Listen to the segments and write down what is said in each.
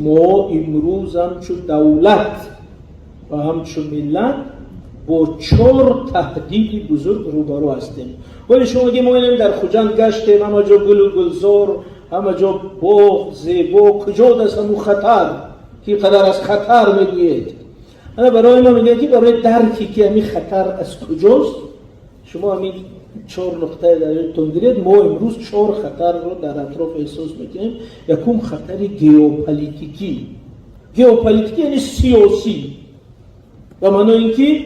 ما امروز همچو دولت و همچو ملت با 4 تهدید بزرگ روبرو هستیم. ولی شما میگید ما در خوجند گشتیم، همه جا گل و گلزار، همه جا باغ زیبا، کجا دست همون خطر که قدر از خطر میگوید. انا برای ما میگه که برای درکی که همین خطر از کجاست شما همین 4 نقطه درتون دارید. ما امروز 4 خطر رو در اطراف احساس میکنیم. یکم خطر گئوپلیتیکی. گئوپلیتیکی یعنی سیاسی، و معنی اینکه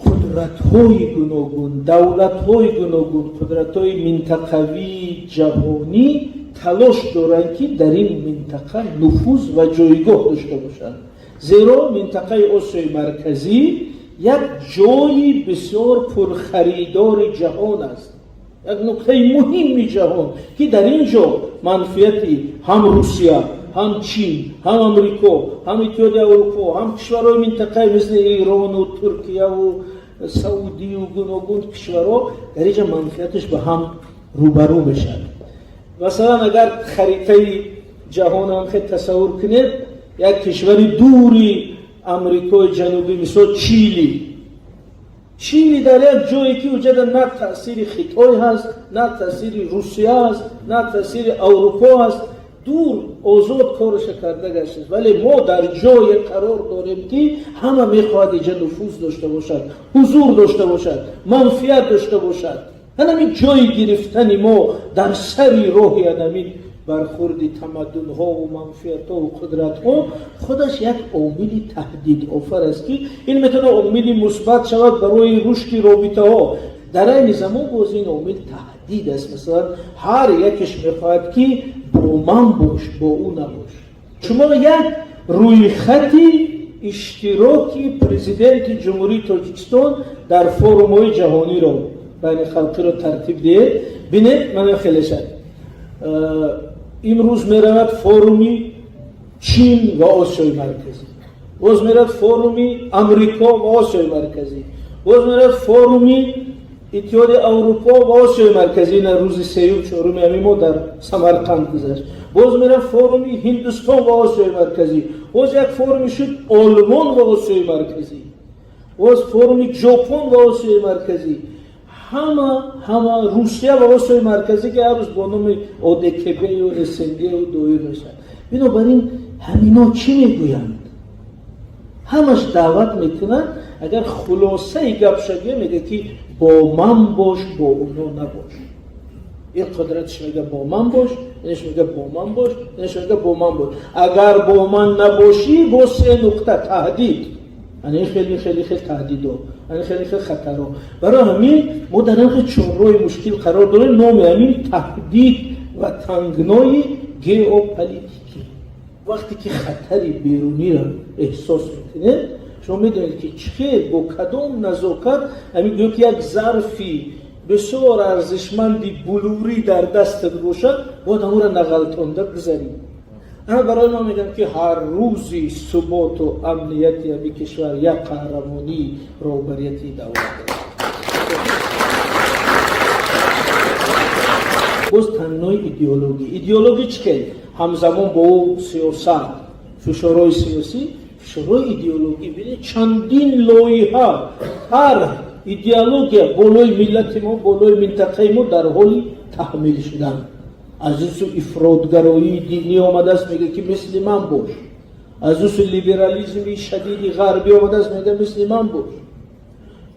قدرت‌های گوناگون، دولت‌های گوناگون، قدرت‌های منطقوی جهانی تلاش دارند که در این منطقه نفوذ و جایگاه داشته باشند. زیرا منطقه آسیای مرکزی یک جای بسیار پرخریدار جهان است، یک نقطه مهم جهان که در اینجا منفعتی هم روسیه، هم چین، هم امریکا، هم اتحادیه اروپا، هم کشورهای منطقه مثل ایران و ترکیه و سعودی و گوناگون کشورها در اینجا منفعتش به هم روبرو بشن. مثلا اگر خریطه جهان هم خیلی تصور کنید، یک کشور دوری امریکای جنوبی مثل چیلی در یک جایی که وجود نه تأثیر خیتای هست، نه تأثیر روسیه هست، نه تأثیر اروپا هست، دور آزاد کارش کرده گشته. ولی ما در جای قرار داریم که همه میخواد اینجا نفوذ داشته باشد، حضور داشته باشد، منفعت داشته باشد. همین جای گرفتن ما در سری راهی همین برخوردی تمدن ها و منفعت ها و قدرت ها خودش یک عامل تهدید آفر است که این میتونه عامل مثبت شود برای رشد رابطه ها. در این زمان باز این عامل تهدید است. مثلا هر یکش میخواهد که با من باش، با او نباش. شما یک روی خطی اشتراکی پرزیدنت جمهوری تاجیکستان در فوروم های جهانی را بین خلقی را ترتیب دهید. بینید من خیلی شد امروز میرود فورومی چین و آسیای مرکزی، باز میرود فورومی امریکا و آسیای مرکزی، باز میرود فورومی اتحادیه اروپا و آسیای مرکزی. این روز 3 و 4 همین ما در سمرقند گذشت. باز میرود فورومی هندوستان و آسیای مرکزی، باز یک فورومی شد آلمان و آسیای مرکزی، باز فورومی ژاپن و آسیای مرکزی، همه روسیه و آسیای مرکزی که هر روز با نام اودکبه و رسنگه و دویر میشن. بنابراین همینا چی میگویند؟ همش دعوت میکنن. اگر خلاصه گپ شده میگه که با من باش، با اونا نباش. این قدرتش میگه با من باش، اینش میگه با من باش، اینش میگه با من باش. اگر با من نباشی با 3 نقطه تهدید، یعنی خیلی تهدید ها، یعنی خیلی خطر ها. برای همین ما در این 4 مشکل قرار داریم. نام همین تهدید و تنگنای گئوپلیتیکی. وقتی که خطری بیرونی را احساس میکنید شما میدونید که چه با کدام نزاکت همین گویا که یک ظرفی بسیار ارزشمندی بلوری در دستت باشد باید همون را نغلطانده بذارید. اما برای ما میگم که هر روزی ثبات و امنیتی همین کشور یک قهرمانی رهبریتی دولت است. باز تنهای ایدئولوژی چیه؟ همزمان با او سیاست، فشارهای سیاسی، فشارهای ایدئولوژی. ببینید چندین لایحه، هر ایدئولوژی بالای ملت ما، بالای منطقه ما در حال تحمیل شدن. از اون افراطگرایی دینی آمده است میگه که مثل من باش، از اون لیبرالیسم شدید غربی آمده است میگه مثل من باش.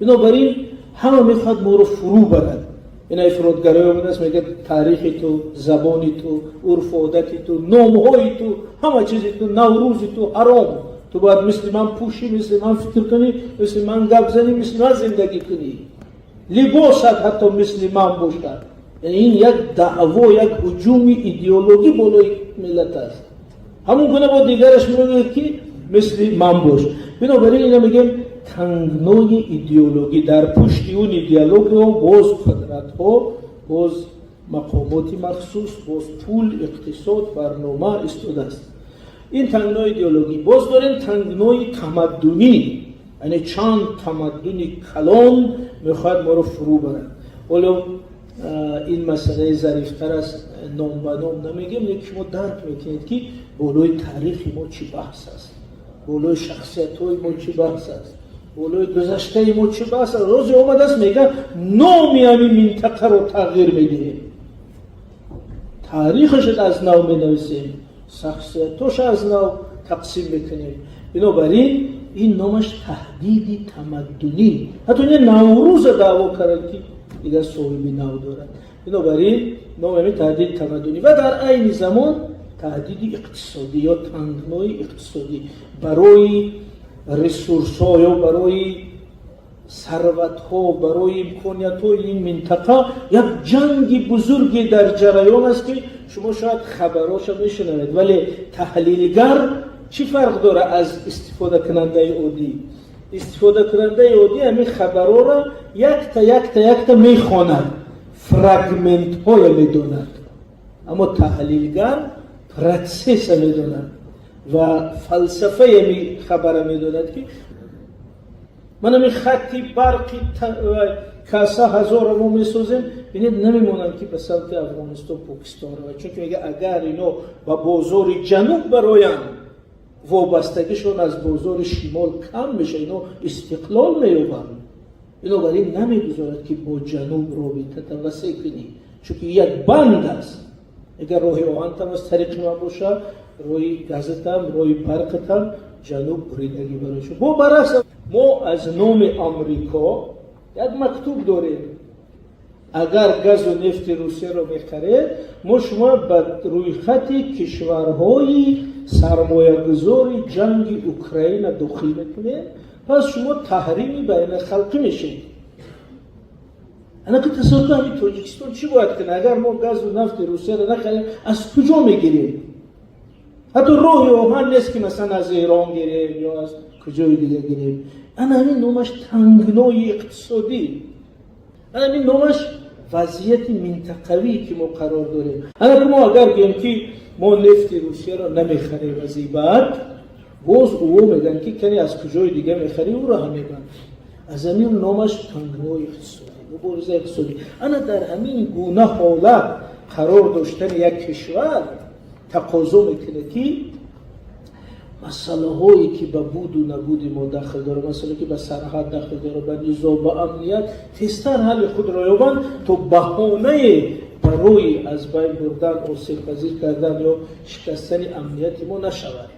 بنابراین همه میخواد ما رو فرو برد. این افراطگرایی آمده است میگه تاریخی تو، زبانی تو، عرف و عادتی تو، نامهای تو، همه چیزی تو، نوروزی تو حرام. تو باید مثل من پوشی، مثل من فکر کنی، مثل من گپ زنی، مثل من زندگی کنی. لباست حتی مثل من باشد. یعنی این یک دعوا، یک هجوم ایدئولوژی بالای ملت است. همون گونه با دیگرش میگه که مثل من باش. بنابراین اینا میگم تنگنای ایدئولوژی. در پشت اون ایدئولوژی ها باز قدرت ها، باز مقامات مخصوص، باز پول، اقتصاد، برنامه استفاده است. این تنگنای ایدئولوژی. باز داریم تنگنای تمدنی، یعنی چند تمدنی کلان میخواد ما رو فرو برد. ولی این مسئله ظریفتر است. نام به نام نمیگیم، لیکن شما درک میکنید که بالای تاریخ ما چی بحث است، بالای شخصیت های ما چی بحث است، بالای گذشته ما چی بحث است. روزی اومده است میگه نامی همین منطقه رو تغییر میدهیم، تاریخش از نو مینویسیم، شخصیتش از نو تقسیم میکنیم. بنابراین این نامش تهدید تمدنی، حتی این نوروز دعوا کرد که دیگر صاحبی نو دارد. بنابراین نام همین تهدید تمدنی و در عین زمان تهدید اقتصادی یا تنگنای اقتصادی برای ریسورس ها یا برای ثروت ها، برای امکانیت های این منطقه یک جنگ بزرگی در جریان است که شما شاید خبراش میشنوید، ولی تحلیلگر چی فرق داره از استفاده کننده عادی؟ استفاده کننده عادی همین خبرها را یک تا میخواند، فرگمنت های میدوند، اما تحلیلگر پرکسیس میدوند و فلسفه می خبر میدوند که من همین خطی برقی کاسه هزار ما میسازیم، بینید نمیمونن که به سمت افغانستان پاکستان رو، چون که میگه اگر اینا با بازار جنوب براین وابستگیشون از بازار شمال کم میشه، اینا استقلال مییابند. بنابراین نمیگذارد که با جنوب رابطه توسعه کنی، چون که یک بند است. اگر راه آهن هم از طریق ما باشه، روی گازت هم، روی برقت هم جنوب بریدگی برایشون. با برعکس ما از نام امریکا یک مکتوب داریم، اگر گاز و نفت روسیه رو میخرید، ما شما به روی خط کشورهای سرمایه گذاری جنگ اوکراین داخل میکنید، پس شما تحریمی بین خلقی میشید. انا که تصور کنم این تاجیکستان چی باید کنه؟ اگر ما گاز و نفت روسیه رو نخریم از کجا میگیریم؟ حتی راه آهن نیست که مثلا از ایران گیریم یا از کجای دیگه گیریم. انا همین نامش تنگنای اقتصادی، انا همین نامش وضعیت منطقوی که ما قرار داریم. اگر ما بگیم که ما نفت روسیه رو نمیخریم از این بعد، باز او میگن که کنی از کجای دیگه میخری، او رو هم میگن. از همین نامش تنگنای اقتصادی، مبارزه اقتصادی. انا در همین گونه حالت قرار داشتن یک کشور تقاضا میکنه که مسئله هایی که به بود و نبود ما داخل داره، مسئله که به سرحد داخل داره، به نظام، به امنیت، تیزتر حل خود را یابند تا بهانه برای از بین بردن، آسیب پذیر کردن یا شکستن امنیت ما نشود.